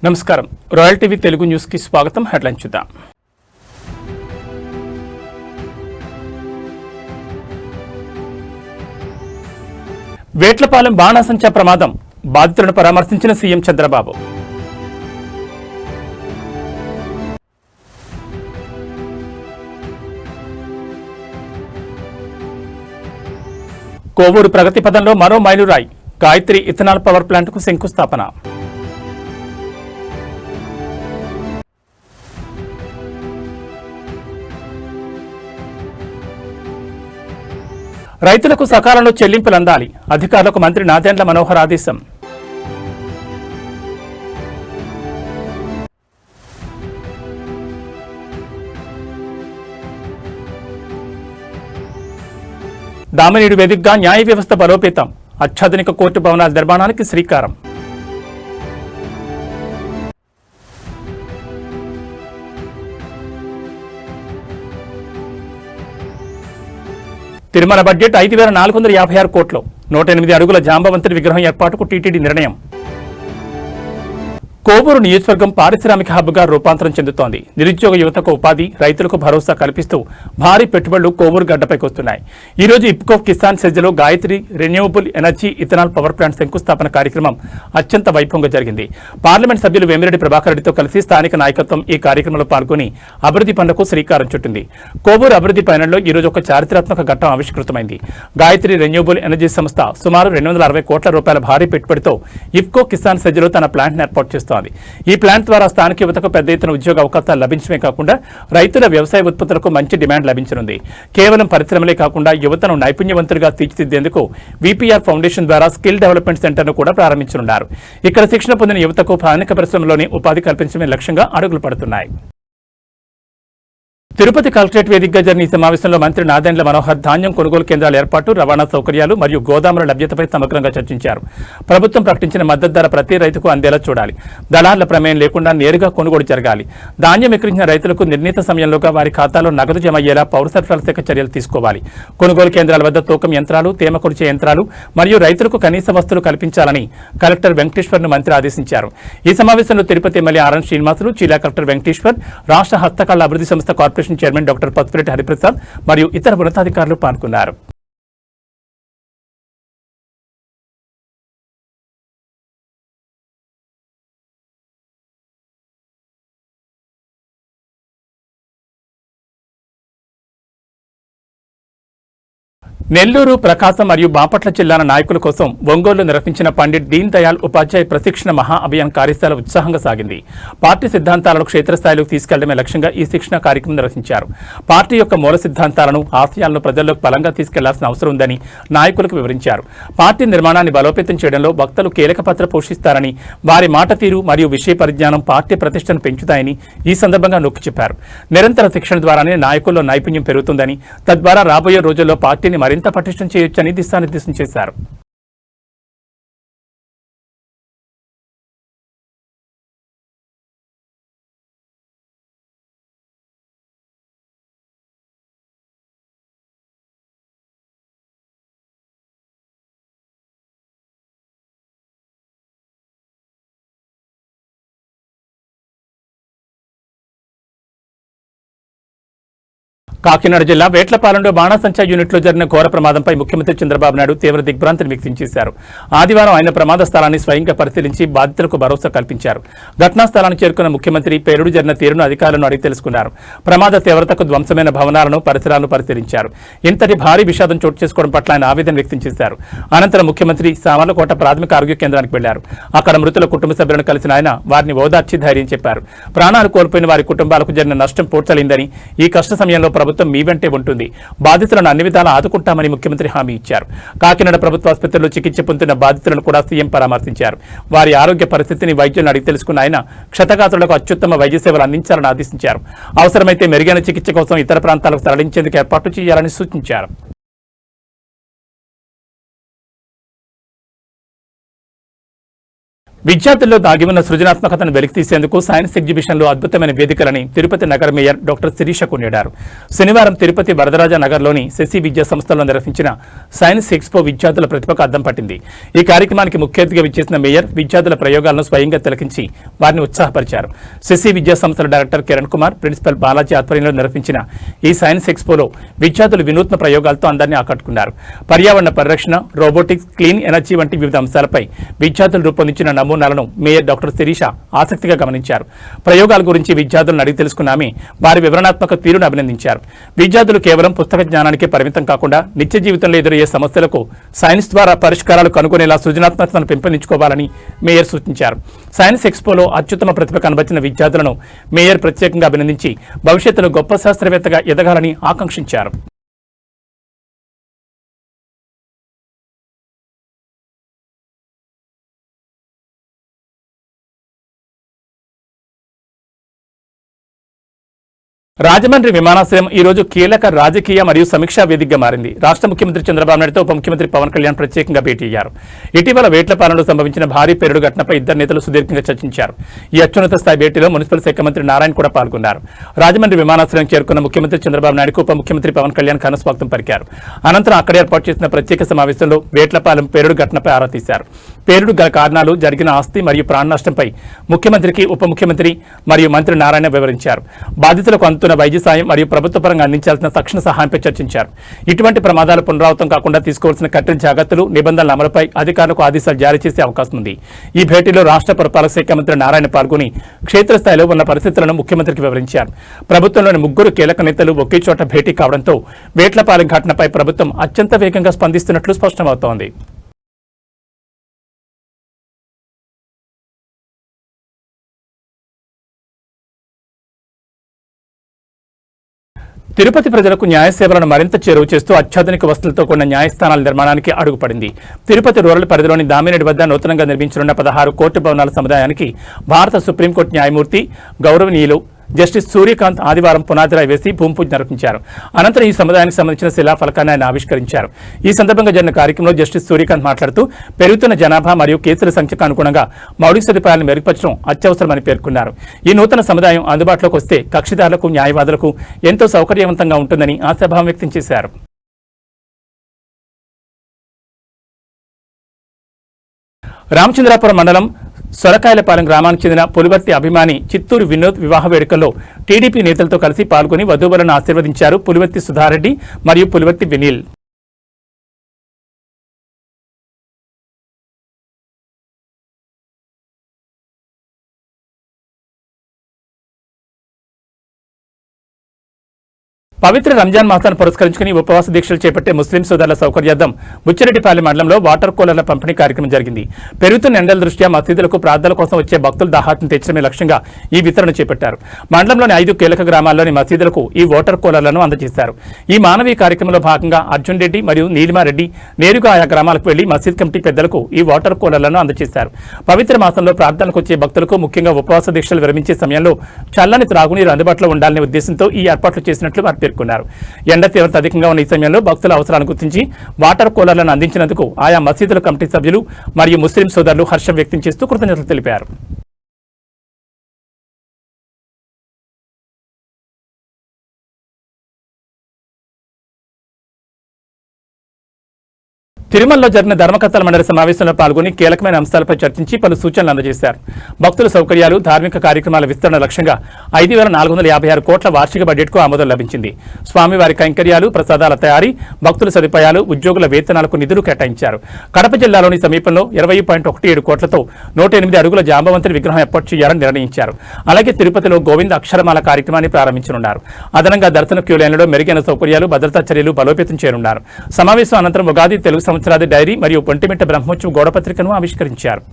నమస్కారం royal TV Telugu news కి స్వాగతం. హెడ్లైన్ చూద్దాం. వేట్లపాలెం బాణాసంచా ప్రమాదం, బాధితులను పరామర్శించిన సీఎం చంద్రబాబు. కోవూరు ప్రగతి పథంలో మరో మైలురాయి, గాయత్రి ఇథనాల్ పవర్ ప్లాంట్కు శంకుస్థాపన. రైతులకు సకాలంలో చెల్లింపులు అందాలి, అధికారులకు మంత్రి నాదెండ్ల మనోహర్ ఆదేశం. దామినీడు వేదికగా న్యాయ వ్యవస్థ బలోపేతం, అత్యాధునిక కోర్టు భవనాల నిర్మాణానికి శ్రీకారం. తిరుమల బడ్జెట్ 5,456 కోట్లు, 108 అడుగుల జాంబవంతుడి విగ్రహం ఏర్పాటుకు టీటీడీ నిర్ణయం. కోవూరు నియోజకవర్గం పారిశ్రామిక హబ్గా రూపాంతరం చెందుతోంది. నిరుద్యోగ యువతకు ఉపాధి, రైతులకు భరోసా కల్పిస్తూ భారీ పెట్టుబడులు కోవూరు గడ్డపైకి వస్తున్నాయి. ఈ రోజు ఇప్కో కిసాన్ సెజ్లో Gayatri renewable energy ethanol power plant శంకుస్థాపన కార్యక్రమం అత్యంత వైభవంగా జరిగింది. పార్లమెంట్ సభ్యులు వేమిరెడ్డి ప్రభాకర్ రెడ్డితో కలిసి స్థానిక నాయకత్వం ఈ కార్యక్రమంలో పాల్గొని అభివృద్ధి పనులకు శ్రీకారం చుట్టింది. కోవూరు అభివృద్ధి పయనంలో ఈ రోజు ఒక చారిత్రాత్మక ఘట్టం ఆవిష్కృతమైంది. గాయత్రి రెన్యూవబుల్ ఎనర్జీ సంస్థ సుమారు 260 కోట్ల రూపాయల భారీ పెట్టుబడితో ఇప్కో కిసాన్ సెజ్లో తన ప్లాంట్ను ఏర్పాటు చేస్తోంది. ఈ ప్లాంట్ ద్వారా స్థానిక యువతకు పెద్ద ఎత్తున ఉద్యోగ అవకాశాలు లభించడమే కాకుండా రైతుల వ్యవసాయ ఉత్పత్తులకు మంచి డిమాండ్ లభించనుంది. కేవలం పరిశ్రమలే కాకుండా యువతను నైపుణ్యవంతులుగా తీర్చిదిద్దేందుకు విపిఆర్ ఫౌండేషన్ ద్వారా స్కిల్ డెవలప్మెంట్ సెంటర్ను కూడా ప్రారంభించనున్నారు. ఇక్కడ శిక్షణ పొందిన యువతకు స్థానిక పరిశ్రమలోని ఉపాధి కల్పించడమే లక్ష్యంగా అడుగులు పడుతున్నాయి. తిరుపతి కలెక్టరేట్ వేదికగా జరిగిన ఈ సమావేశంలో మంత్రి నాదెండ్ల మనోహర్ ధాన్యం కొనుగోలు కేంద్రాల ఏర్పాటు, రవాణా సౌకర్యాలు మరియు గోదాముల లభ్యతపై సమగ్రంగా చర్చించారు. ప్రభుత్వం ప్రకటించిన మద్దతు ధర ప్రతి రైతుకు అందేలా చూడాలి. దళార్ల ప్రమేయం లేకుండా నేరుగా కొనుగోలు జరగాలి. ధాన్యం విక్రయించిన రైతులకు నిర్ణీత సమయంలోగా వారి ఖాతాలో నగదు జమ అయ్యేలా పౌర సరఫరాల శాఖ చర్యలు తీసుకోవాలి. కొనుగోలు కేంద్రాల వద్ద తూకం యంత్రాలు, తేమ కొలిచే యంత్రాలు మరియు రైతులకు కనీస వస్తువులు కల్పించాలని కలెక్టర్ వెంకటేశ్వర్ను మంత్రి ఆదేశించారు. ఈ సమావేశంలో తిరుపతి ఎమ్మెల్యే ఆర్ఎన్ శ్రీనివాసులు, జిల్లా కలెక్టర్ వెంకటేశ్వర్, రాష్ట్ర హస్తకళ అభివృద్ధి సంస్థ corporation chairman doctor Patti Reddy Hariprasad మరియు ఇతర ఉన్నతాధికారులు పాల్గొన్నారు. నెల్లూరు, ప్రకాశం మరియు బాపట్ల జిల్లాల నాయకుల కోసం ఒంగోలులో నిర్వహించిన పండిట్ దీన్ దయాళ్ ఉపాధ్యాయ ప్రశిక్షణ మహా అభియాన్ కార్యశాల ఉత్సాహంగా సాగింది. పార్టీ సిద్ధాంతాలను క్షేత్రస్థాయిలోకి తీసుకెళ్లడమే లక్ష్యంగా ఈ శిక్షణ కార్యక్రమం నిర్వహించారు. పార్టీ యొక్క మూల సిద్ధాంతాలను, ఆశయాలను ప్రజల్లోకి బలంగా తీసుకెళ్లాల్సిన అవసరం ఉందని నాయకులకు వివరించారు. పార్టీ నిర్మాణాన్ని బలోపేతం చేయడంలో వక్తలు కీలక పాత్ర పోషిస్తారని, వారి మాట తీరు మరియు విషయ పరిజ్ఞానం పార్టీ ప్రతిష్టను పెంచుతాయని ఈ సందర్భంగా నొక్కి చెప్పారు. నిరంతర శిక్షణ ద్వారానే నాయకుల్లో నైపుణ్యం పెరుగుతుందని, తద్వారా రాబోయే రోజుల్లో పార్టీని మరింత పటిష్టం చేయొచ్చని దిశానిర్దేశం చేశారు. కాకినాడ జిల్లా వేట్లపాలెంలో బాణాసంచా యూనిట్లో జరిగిన ఘోర ప్రమాదంపై ముఖ్యమంత్రి చంద్రబాబు నాయుడు తీవ్ర దిగ్భ్రాంతిని వ్యక్తం చేశారు. ఆదివారం ఆయన ప్రమాద స్థలాన్ని స్వయంగా పరిశీలించి బాధితులకు భరోసా కల్పించారు. ఘటనా స్థలానికి చేరుకున్న ముఖ్యమంత్రి పేలుడు జరిగిన తీరును అధికారులను అడిగి తెలుసుకున్నారు. ప్రమాద తీవ్రతకు ధ్వంసమైన భవనాలను, పరిసరాలను పరిశీలించారు. ఇంతటి భారీ విషాదం చోటు చేసుకోవడం పట్ల ఆయన ఆవేదన వ్యక్తం చేశారు. అనంతరం ముఖ్యమంత్రి సామర్లకోట ప్రాథమిక ఆరోగ్య కేంద్రానికి వెళ్లారు. అక్కడ మృతుల కుటుంబ సభ్యులను కలిసిన ఆయన వారిని ఓదార్చి ధైర్యం చెప్పారు. ప్రాణాలు కోల్పోయిన వారి కుటుంబాలకు జరిగిన నష్టం పూడ్చలేందని, ఈ కష్ట సమయంలో ప్రభుత్వం మీ వెంటే ఉంటుంది, బాధితులను అన్ని విధాలా ఆదుకుంటామని ముఖ్యమంత్రి హామీ ఇచ్చారు. కాకినాడ ప్రభుత్వ ఆసుపత్రిలో చికిత్స పొందుతున్న బాధితులను కూడా సీఎం పరామర్శించారు. వారి ఆరోగ్య పరిస్థితిని వైద్యులను అడిగి తెలుసుకున్న ఆయన క్షతగాత్రులకు అత్యుత్తమ వైద్య సేవలు అందించాలని ఆదేశించారు. అవసరమైతే మెరుగైన చికిత్స కోసం ఇతర ప్రాంతాలకు తరలించేందుకు ఏర్పాట్లు చేయాలని సూచించారు. విద్యార్థుల్లో దాగి ఉన్న సృజనాత్మకతను వెలికితీసేందుకు సైన్స్ ఎగ్జిబిషన్లో అద్భుతమైన వేదికలని తిరుపతి నగర మేయర్ డాక్టర్ శిరీష కొనియాడారు. శనివారం తిరుపతి వరదరాజ నగర్లోని శశి విద్యా సంస్థలో నిర్వహించిన సైన్స్ ఎక్స్పో విద్యార్థుల ప్రతిభకు అద్దం పట్టింది. ఈ కార్యక్రమానికి ముఖ్య అతిథిగా విచ్చేసిన మేయర్ విద్యార్థుల ప్రయోగాలను స్వయంగా తిలకించి వారిని ఉత్సాహపరిచారు. శశి విద్యా సంస్థల డైరెక్టర్ కిరణ్ కుమార్, ప్రిన్సిపల్ బాలాజీ ఆధ్వర్యంలో నిర్వహించిన ఈ సైన్స్ ఎక్స్పోలో విద్యార్థులు వినూత్న ప్రయోగాలతో అందరినీ ఆకట్టుకున్నారు. పర్యావరణ పరిరక్షణ, రోబోటిక్స్, క్లీన్ ఎనర్జీ వంటి వివిధ అంశాలపై విద్యార్థులు రూపొందించిన నమూనాలను మేయర్ డాక్టర్ శిరీష ఆసక్తిగా గమనించారు. ప్రయోగాల గురించి విద్యార్థులను అడిగి తెలుసుకున్న ఆమె వారి వివరణాత్మక తీరును అభినందించారు. విద్యార్థులు కేవలం పుస్తక జ్ఞానానికే పరిమితం కాకుండా నిత్య జీవితంలో ఎదురయ్యే సమస్యలకు సైన్స్ ద్వారా పరిష్కారాలు కనుగొనేలా సృజనాత్మకతను పెంపొందించుకోవాలని మేయర్ సూచించారు. సైన్స్ ఎక్స్పోలో అత్యుత్తమ ప్రతిభ కనబర్చిన విద్యార్థులను మేయర్ ప్రత్యేకంగా అభినందించి భవిష్యత్తులో గొప్ప శాస్త్రవేత్తగా ఎదగాలని ఆకాంక్షించారు. రాజమండ్రి విమానాశ్రయం ఈ రోజు కీలక రాజకీయ మరియు సమీక్షా వేదికగా మారింది. రాష్ట్ర ముఖ్యమంత్రి చంద్రబాబు నాయుడుతో ఉప ముఖ్యమంత్రి పవన్ కళ్యాణ్ ప్రత్యేకంగా భేటీ అయ్యారు. ఇటీవల వేట్లపాలెంలో సంభవించిన భారీ పేలుడు ఘటనపై ఇద్దరు నేతలు సుదీర్ఘంగా చర్చించారు. ఈ అత్యున్నత స్థాయి భేటీలో మున్సిపల్ శాఖ మంత్రి నారాయణ కూడా పాల్గొన్నారు. రాజమండ్రి విమానాశ్రయం చేరుకున్న ముఖ్యమంత్రి చంద్రబాబు నాయుడుకు ఉప ముఖ్యమంత్రి పవన్ కళ్యాణ్ ఘన స్వాగతం పలికారు. అనంతరం అక్కడ ఏర్పాటు చేసిన ప్రత్యేక సమావేశంలో వేట్లపాలెం పేలుడు ఘటనపై ఆరా తీశారు. పేలుడు గల కారణాలు, జరిగిన ఆస్తి మరియు ప్రాణ నష్టంపై ముఖ్యమంత్రికి ఉప ముఖ్యమంత్రి మరియు మంత్రి నారాయణ వివరించారు. బాధితులకు అందుతున్న వైద్య సాయం మరియు ప్రభుత్వ పరంగా అందించాల్సిన తక్షణ సహాయంపై చర్చించారు. ఇటువంటి ప్రమాదాలు పునరావృతం కాకుండా తీసుకోవాల్సిన కఠిన జాగ్రత్తలు, నిబంధనల అమలుపై అధికారులకు ఆదేశాలు జారీ చేసే అవకాశం ఉంది. ఈ భేటీలో రాష్ట్ర పురపాలక శాఖ మంత్రి నారాయణ పాల్గొని క్షేత్రస్థాయిలో ఉన్న పరిస్థితులను ముఖ్యమంత్రికి వివరించారు. ప్రభుత్వంలోని ముగ్గురు కీలక నేతలు ఒకే చోట భేటీ కావడంతో వేట్లపాలెం ఘటనపై ప్రభుత్వం అత్యంత వేగంగా స్పందిస్తున్నట్లు స్పష్టమవుతోంది. తిరుపతి ప్రజలకు న్యాయ సేవలను మరింత చేరువ చేస్తూ అత్యాధునిక వసతులతో కూడిన న్యాయస్థానాల నిర్మాణానికి అడుగుపడింది. తిరుపతి రూరల్ పరిధిలోని దామినేడు వద్ద నూతనంగా నిర్మించనున్న 16 కోర్టు భవనాల సముదాయానికి భారత సుప్రీంకోర్టు న్యాయమూర్తి గౌరవనీయులు జస్టిస్ సూర్యకాంత్ ఆదివారం పునాదిరాయి వేసి భూమి పూజ నిర్వహించారు. అనంతరం ఈ సముదాయానికి సంబంధించిన శిలాఫలకాన్ని ఆయన ఆవిష్కరించారు. ఈ సందర్భంగా జరిగిన కార్యక్రమంలో జస్టిస్ సూర్యకాంత్ మాట్లాడుతూ పెరుగుతున్న జనాభా మరియు కేసుల సంఖ్యకు అనుగుణంగా మౌలిక సదుపాయాలను మెరుగుపరచడం అత్యవసరమని పేర్కొన్నారు. ఈ నూతన సముదాయం అందుబాటులోకి వస్తే కక్షిదారులకు, న్యాయవాదులకు ఎంతో సౌకర్యవంతంగా ఉంటుందని ఆశాభావం వ్యక్తం చేశారు. రామచంద్రాపురం మండలం సొరకాయలపాలెం గ్రామానికి చెందిన పులివర్తి అభిమాని చిత్తూరు వినోద్ వివాహ వేడుకల్లో టీడీపీ నేతలతో కలిసి పాల్గొని వధూవరులను ఆశీర్వదించారు పులివర్తి సుధారెడ్డి మరియు పులివర్తి వినీల్. పవిత్ర రంజాన్ మాసాన్ని పురస్కరించుకుని ఉపవాస దీక్షలు చేపట్టే ముస్లిం సోదరుల సౌకర్యార్థం బుచ్చిరెడ్డిపాలెం మండలంలో వాటర్ కూలర్ల పంపిణీ కార్యక్రమం జరిగింది. పెరుగుతున్న ఎండల దృష్ట్యా మసీదులకు ప్రార్థనల కోసం వచ్చే భక్తుల దాహార్తిని తీర్చడమే లక్ష్యంగా ఈ వితరణ చేపట్టారు. మండలంలోని 5 కీలక గ్రామాల్లోని మసీదులకు ఈ వాటర్ కూలర్లను అందజేశారు. ఈ మానవీయ కార్యక్రమంలో భాగంగా అర్జున్ రెడ్డి మరియు నీలిమారెడ్డి నేరుగా ఆయా గ్రామాలకు వెళ్లి మసీద్ కమిటీ పెద్దలకు ఈ వాటర్ కూలర్లను అందజేశారు. పవిత్ర మాసంలో ప్రార్థనలకు వచ్చే భక్తులకు ముఖ్యంగా ఉపవాస దీక్షలు విరమించే సమయంలో చల్లని త్రాగునీరు అందుబాటులో ఉండాలనే ఉద్దేశంతో ఈ ఏర్పాట్లు చేసినట్లు వారు పేర్కొన్నారు. ఎండ తీవ్రత అధికంగా ఉన్న ఈ సమయంలో భక్తుల అవసరాలను గుర్తించి వాటర్ కూలర్లను అందించినందుకు ఆయా మసీదుల కమిటీ సభ్యులు మరియు ముస్లిం సోదరులు హర్షం వ్యక్తం చేస్తూ కృతజ్ఞతలు తెలిపారు. తిరుమలలో జరిగిన ధర్మకర్తల మండలి సమావేశంలో పాల్గొని కీలకమైన అంశాలపై చర్చించి పలు సూచనలు అందజేశారు. భక్తుల సౌకర్యాలు, ధార్మిక కార్యక్రమాల విస్తరణ లక్ష్యంగా 5,456 కోట్ల వార్షిక బడ్జెట్కు ఆమోదం లభించింది. స్వామివారి కైంకర్యాలు, ప్రసాదాల తయారీ, భక్తుల సదుపాయాలు, ఉద్యోగుల వేతనాలకు నిధులు కేటాయించారు. కడప జిల్లాలోని సమీపంలో 20.17 కోట్లతో 108 అడుగుల జాంబవంతుని విగ్రహం ఏర్పాటు చేయాలని నిర్ణయించారు. అలాగే తిరుపతిలో గోవింద అక్షరమాల కార్యక్రమాన్ని ప్రారంభించనున్నారు. అదనంగా దర్శన క్యూ లైన్లలో మెరుగైన సౌకర్యాలు, భద్రతా చర్యలు బలోపేతం చేయనున్నారు. సమావేశం అనంతరం ఉగాది, తెలుగు సంవత్సరాది డైరీ మరియు ఒంటిమిట్ట బ్రహ్మోత్సవ గోడపత్రికను ఆవిష్కరించారు.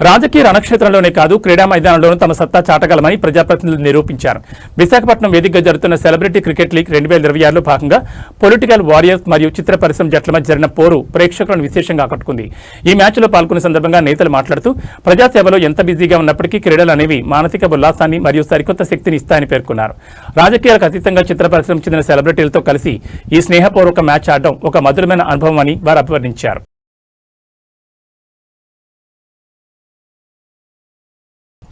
రాజకీయ రణక్షేత్రంలోనే కాదు క్రీడా మైదానంలోనూ తమ సత్తా చాటగలమని ప్రజాప్రతినిధులు నిరూపించారు. విశాఖపట్నం వేదికగా జరుగుతున్న సెలబ్రిటీ క్రికెట్ లీగ్ 2026లో భాగంగా పొలిటికల్ వారియర్స్ మరియు చిత్ర పరిశ్రమ జట్ల మధ్య జరిగిన పోరు ప్రేక్షకులను విశేషంగా ఆకట్టుకుంది. ఈ మ్యాచ్లో పాల్గొనే సందర్భంగా నేతలు మాట్లాడుతూ ప్రజాసేవలో ఎంత బిజీగా ఉన్నప్పటికీ క్రీడలు అనేవి మానసిక ఉల్లాసాన్ని మరియు సరికొత్త శక్తిని ఇస్తాయని పేర్కొన్నారు. రాజకీయాలకు అతీతంగా చిత్ర పరిశ్రమకు చెందిన సెలబ్రిటీలతో కలిసి ఈ స్నేహపూర్వక మ్యాచ్ ఆడడం ఒక మధురమైన అనుభవం అని వారు అభివర్ణించారు.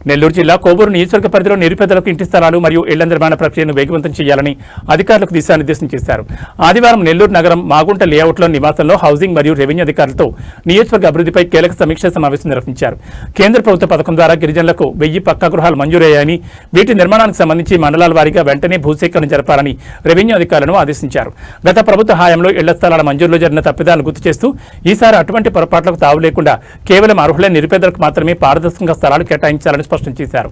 నెల్లూరు జిల్లా కోవూరు నియోజకవర్గ పరిధిలో నిరుపేదలకు ఇంటి స్థలాలు మరియు ఇళ్ల నిర్మాణ ప్రక్రియను వేగవంతం చేయాలని అధికారులకు దిశానిర్దేశం చేశారు. ఆదివారం నెల్లూరు నగరం మాగుంట లేఅవుట్లో నివాసంలో హౌసింగ్ మరియు రెవెన్యూ అధికారులతో నియోజకవర్గ అభివృద్ధిపై కీలక సమీక్షా సమావేశం నిర్వహించారు. కేంద్ర ప్రభుత్వ పథకం ద్వారా గిరిజనులకు 1000 పక్కా గృహాలు మంజూరయ్యాయని, వీటి నిర్మాణానికి సంబంధించి మండలాల వారీగా వెంటనే భూసేకరణ జరపాలని రెవెన్యూ అధికారులను ఆదేశించారు. గత ప్రభుత్వ హయాంలో ఇళ్ల స్థలాల మంజూరులో జరిగిన తప్పిదాలను గుర్తు చేస్తూ ఈసారి అటువంటి పొరపాట్లకు తావు లేకుండా కేవలం అర్హులైన నిరుపేదలకు మాత్రమే పారదర్శకంగా స్థలాలు కేటాయించాలని స్పష్టం చేశారు.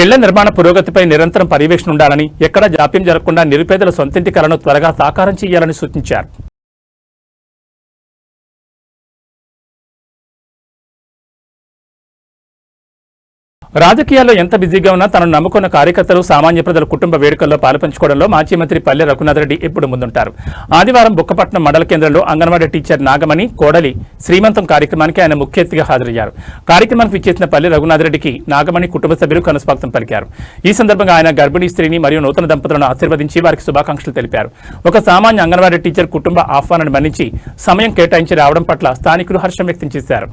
ఇళ్ల నిర్మాణ పురోగతిపై నిరంతరం పర్యవేక్షణ ఉండాలని, ఎక్కడా జాప్యం జరగకుండా నిరుపేదల సొంతింటి కలను త్వరగా సాకారం చేయాలని సూచించారు. రాజకీయాల్లో ఎంత బిజీగా ఉన్నా తనను నమ్ముకున్న కార్యకర్తలు, సామాన్య ప్రజల కుటుంబ వేడుకల్లో పాలుపంచుకోవడంలో మాజీ మంత్రి పల్లె రఘునాథ్ రెడ్డి ఎప్పుడు ముందుంటారు. ఆదివారం బుక్కపట్నం మండల కేంద్రంలో అంగన్వాడీ టీచర్ నాగమణి కోడలి శ్రీమంతం కార్యక్రమానికి ఆయన ముఖ్య అతిథిగా హాజరయ్యారు. కార్యక్రమానికి విచ్చేసిన పల్లె రఘునాథ్ రెడ్డికి నాగమణి కుటుంబ సభ్యులు కనుస్వాగతం పలికారు. ఈ సందర్భంగా ఆయన గర్భిణీ స్త్రీని మరియు నూతన దంపతులను ఆశీర్వదించి వారికి శుభాకాంక్షలు తెలిపారు. ఒక సామాన్య అంగన్వాడీ టీచర్ కుటుంబ ఆహ్వానాన్ని మన్నించి సమయం కేటాయించి రావడం పట్ల స్థానికులు హర్షం వ్యక్తం చేశారు.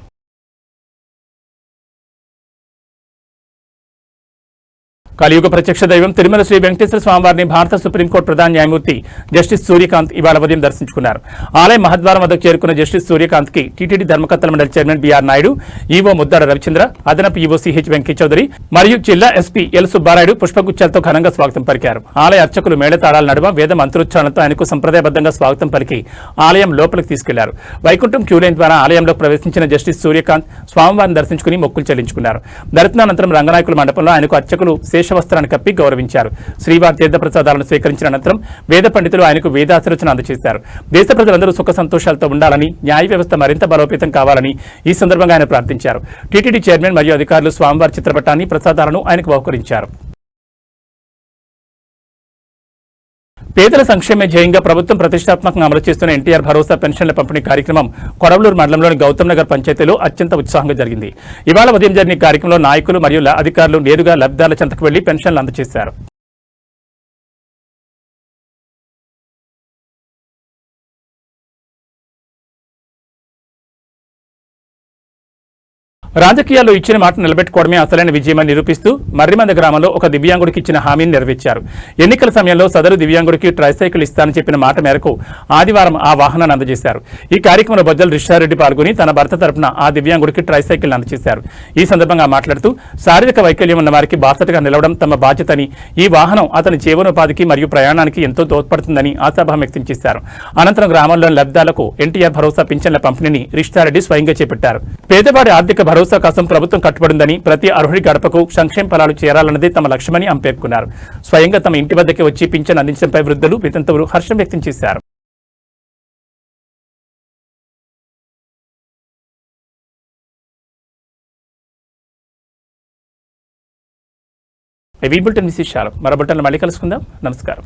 కలియుగ ప్రత్యక్ష దైవం తిరుమల శ్రీ వెంకటేశ్వర స్వామివారిని భారత సుప్రీంకోర్టు ప్రధాన న్యాయమూర్తి జస్టిస్ సూర్యకాంత్ ఇవాళ ఉదయం దర్శించుకున్నారు. ఆలయ మహద్వారం వద్దకు చేరుకున్న జస్టిస్ సూర్యకాంత్ కి టీటీడీ ధర్మకర్తల మండలి చైర్మన్ బిఆర్ నాయుడు, ఈవో ముద్దాడ రవిచంద్ర, అదనపు ఈవో సిహెచ్ వెంకీ చౌదరి మరియు జిల్లా ఎస్పీ ఎల్ సుబ్బారాయుడు పుష్పగుచ్చాలతో ఘనంగా స్వాగతం పలికారు. ఆలయ అర్చకులు మేళతాళాల నడుమ వేద మంత్రోచ్చారణతో ఆయనకు సంప్రదాయబద్ధంగా స్వాగతం పలికి ఆలయం లోపలికి తీసుకెళ్లారు. వైకుంఠం క్యూలైన్ ద్వారా ఆలయంలోకి ప్రవేశించిన జస్టిస్ సూర్యకాంత్ స్వామివారిని దర్శించుకుని మొక్కులు చెల్లించుకున్నారు. దర్శనానంతరం రంగనాయకుల మండపంలో ఆయనకు అర్చకులు వస్త్రాన్ని కప్పి గౌరవించారు. శ్రీవారి తీర్థ ప్రసాదాలను స్వీకరించిన అనంతరం వేద పండితులు ఆయనకు వేదాశీర్వచనం అందజేశారు. దేశ ప్రజలందరూ సుఖ సంతోషాలతో ఉండాలని, న్యాయ వ్యవస్థ మరింత బలోపేతం కావాలని ఈ సందర్భంగా ఆయన ప్రార్థించారు. టీటీడీ చైర్మన్ మరియు అధికారులు స్వామివారి చిత్రపటాన్ని, ప్రసాదాలను ఆయనకు బహుకరించారు. పేదల సంక్షేమ ధ్యేయంగా ప్రభుత్వం ప్రతిష్టాత్మకంగా అమలు చేస్తున్న ఎన్టీఆర్ భరోసా పెన్షన్ల పంపిణీ కార్యక్రమం కొడవలూరు మండలంలోని గౌతమ్ నగర్ పంచాయతీలో అత్యంత ఉత్సాహంగా జరిగింది. ఇవాళ ఉదయం జరిగిన కార్యక్రమంలో నాయకులు మరియు అధికారులు నేరుగా లబ్ధిదారుల చెంతకు వెళ్లి పెన్షన్లు అందజేశారు. రాజకీయాల్లో ఇచ్చిన మాట నిలబెట్టుకోవడమే అసలైన విజయమని నిరూపిస్తూ మర్రిమంద గ్రామంలో ఒక దివ్యాంగుడికి ఇచ్చిన హామీని నెరవేర్చారు. ఎన్నికల సమయంలో సదరు దివ్యాంగుడికి ట్రైసైకిల్ ఇస్తానని చెప్పిన మాట మేరకు ఆదివారం ఆ వాహనాన్ని అందజేశారు. ఈ కార్యక్రమంలో బొజ్జల రిషారెడ్డి పాల్గొని తన భర్త తరపున ఆ దివ్యాంగుడికి ట్రైసైకిల్ అందజేశారు. ఈ సందర్భంగా మాట్లాడుతూ శారీరక వైకల్యం ఉన్న వారికి బాసటగా నిలవడం తమ బాధ్యతని, ఈ వాహనం అతని జీవనోపాధికి మరియు ప్రయాణానికి ఎంతో తోడ్పడుతుందని ఆశాభావం వ్యక్తం చేశారు. అనంతరం గ్రామంలోని లబ్ధిదారులకు ఎన్టీఆర్ భరోసా పింఛన్ల పంపిణీని రిషారెడ్డి స్వయంగా చేపట్టారు. పేదవాడి ఆర్థిక భరోసా కోసం ప్రభుత్వం కట్టుబడిందని, ప్రతి అర్హుడి గడపకు సంక్షేమ ఫలాలు చేరాలన్నదే తమ లక్ష్యమని ఆమె పేర్కొన్నారు. స్వయంగా తమ ఇంటి వద్దకే వచ్చి పింఛన్ అందించడంపై వృద్ధులు, వితంతువులు హర్షం వ్యక్తం చేశారు. ఈ బులెటిన్ విశేషాలు మరో బులెటిన్లో మళ్ళీ కలుసుకుందాం. నమస్కారం.